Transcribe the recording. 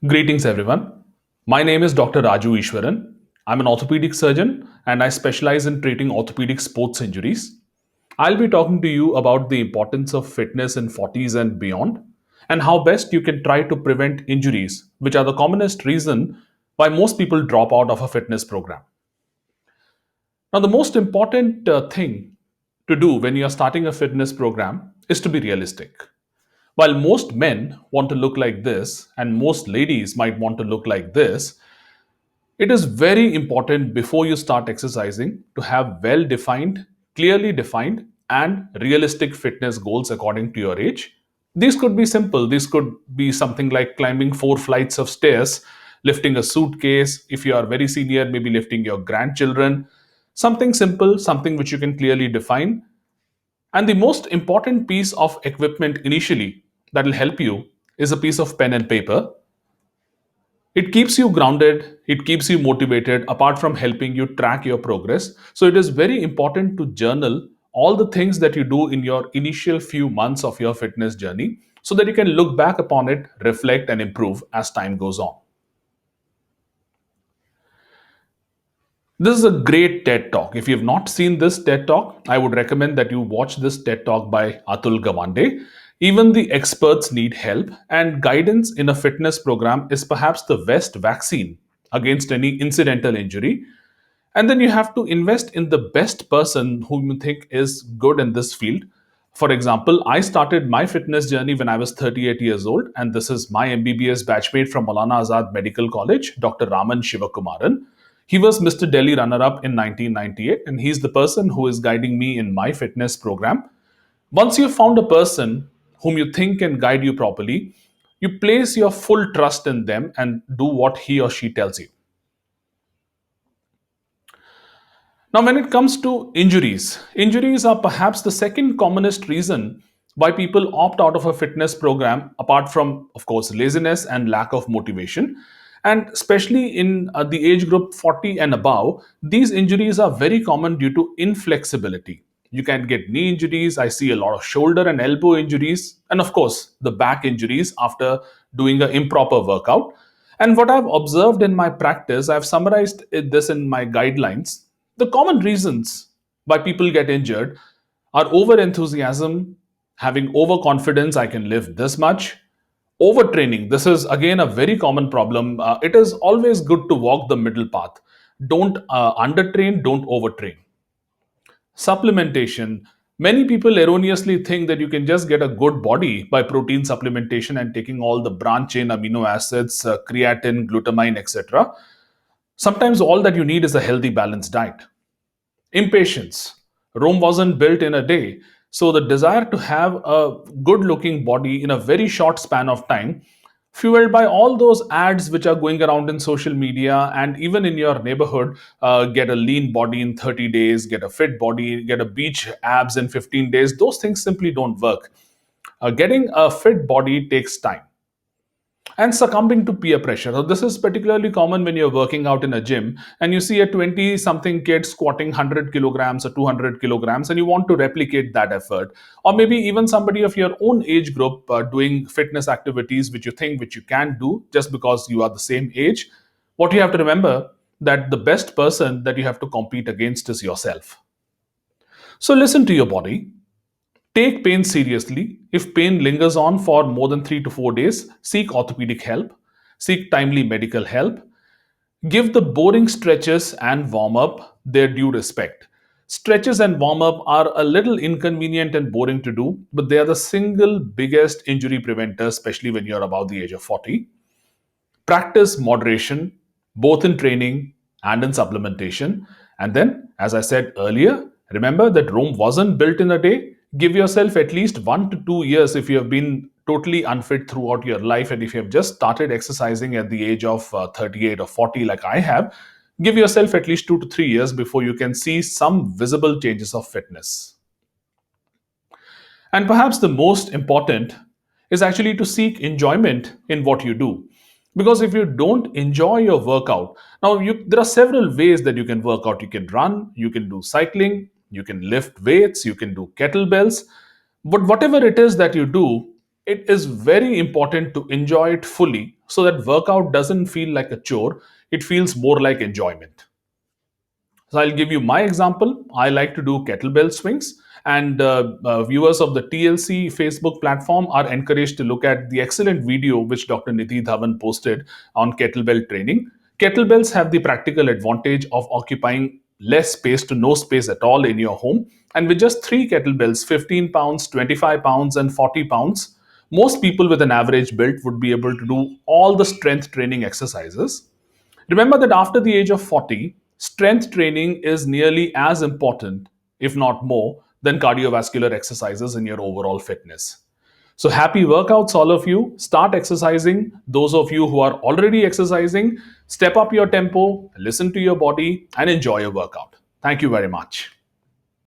Greetings, everyone. My name is Dr. Raju Ishwaran. I'm an orthopedic surgeon and I specialize in treating orthopedic sports injuries. I'll be talking to you about the importance of fitness in 40s and beyond, and how best you can try to prevent injuries, which are the commonest reason why most people drop out of a fitness program. Now, the most important thing to do when you're starting a fitness program is to be realistic. While most men want to look like this, and most ladies might want to look like this, it is very important before you start exercising to have well defined, clearly defined, and realistic fitness goals according to your age. These could be simple. These could be something like climbing 4 flights of stairs, lifting a suitcase. If you are very senior, maybe lifting your grandchildren. Something simple, something which you can clearly define. And the most important piece of equipment initially that will help you is a piece of pen and paper. It keeps you grounded, it keeps you motivated, apart from helping you track your progress. So, it is very important to journal all the things that you do in your initial few months of your fitness journey so that you can look back upon it, reflect, and improve as time goes on. This is a great TED Talk. If you have not seen this TED Talk, I would recommend that you watch this TED Talk by Atul Gawande. Even the experts need help, and guidance in a fitness program is perhaps the best vaccine against any incidental injury. And then you have to invest in the best person whom you think is good in this field. For example, I started my fitness journey when I was 38 years old, and this is my MBBS batchmate from Maulana Azad Medical College, Dr. Raman Shivakumaran. He was Mr. Delhi runner up in 1998, and he's the person who is guiding me in my fitness program. Once you've found a person whom you think can guide you properly, you place your full trust in them and do what he or she tells you. Now, when it comes to injuries, injuries are perhaps the second commonest reason why people opt out of a fitness program, apart from, of course, laziness and lack of motivation. And especially in the age group 40 and above, these injuries are very common due to inflexibility. You can get knee injuries. I see a lot of shoulder and elbow injuries, and of course, the back injuries after doing an improper workout. And what I've observed in my practice, I've summarized this in my guidelines. The common reasons why people get injured are over enthusiasm, having overconfidence, I can lift this much, overtraining. This is again a very common problem. It is always good to walk the middle path. Don't undertrain, don't overtrain. Supplementation. Many people erroneously think that you can just get a good body by protein supplementation and taking all the branch chain amino acids, creatine, glutamine, etc. Sometimes all that you need is a healthy, balanced diet. Impatience. Rome wasn't built in a day. So the desire to have a good looking body in a very short span of time, fueled by all those ads which are going around in social media and even in your neighborhood, get a lean body in 30 days, get a fit body, get a beach abs in 15 days, those things simply don't work. Getting a fit body takes time. And succumbing to peer pressure. So this is particularly common when you're working out in a gym and you see a 20 something kid squatting 100 kilograms or 200 kilograms and you want to replicate that effort. Or maybe even somebody of your own age group doing fitness activities which you think which you can do just because you are the same age. What you have to remember that the best person that you have to compete against is yourself. So listen to your body. Take pain seriously. If pain lingers on for more than 3 to 4 days, seek orthopedic help, seek timely medical help. Give the boring stretches and warm up their due respect. Stretches and warm up are a little inconvenient and boring to do, but they are the single biggest injury preventer, especially when you're above the age of 40. Practice moderation, both in training and in supplementation. And then, as I said earlier, remember that Rome wasn't built in a day. Give yourself at least 1 to 2 years if you have been totally unfit throughout your life. And if you have just started exercising at the age of 38 or 40, like I have, give yourself at least 2 to 3 years before you can see some visible changes of fitness. And perhaps the most important is actually to seek enjoyment in what you do. Because if you don't enjoy your workout, there are several ways that you can work out. You can run, you can do cycling, you can lift weights, you can do kettlebells. But whatever it is that you do, it is very important to enjoy it fully so that workout doesn't feel like a chore, it feels more like enjoyment. So I'll give you my example. I like to do kettlebell swings, and viewers of the TLC Facebook platform are encouraged to look at the excellent video which Dr. Nidhi Dhawan posted on kettlebell training. Kettlebells have the practical advantage of occupying less space to no space at all in your home. And with just three kettlebells, 15 pounds, 25 pounds, and 40 pounds, most people with an average build would be able to do all the strength training exercises. Remember that after the age of 40, strength training is nearly as important, if not more, than cardiovascular exercises in your overall fitness. So, happy workouts, all of you. Start exercising. Those of you who are already exercising, step up your tempo, listen to your body, and enjoy your workout. Thank you very much.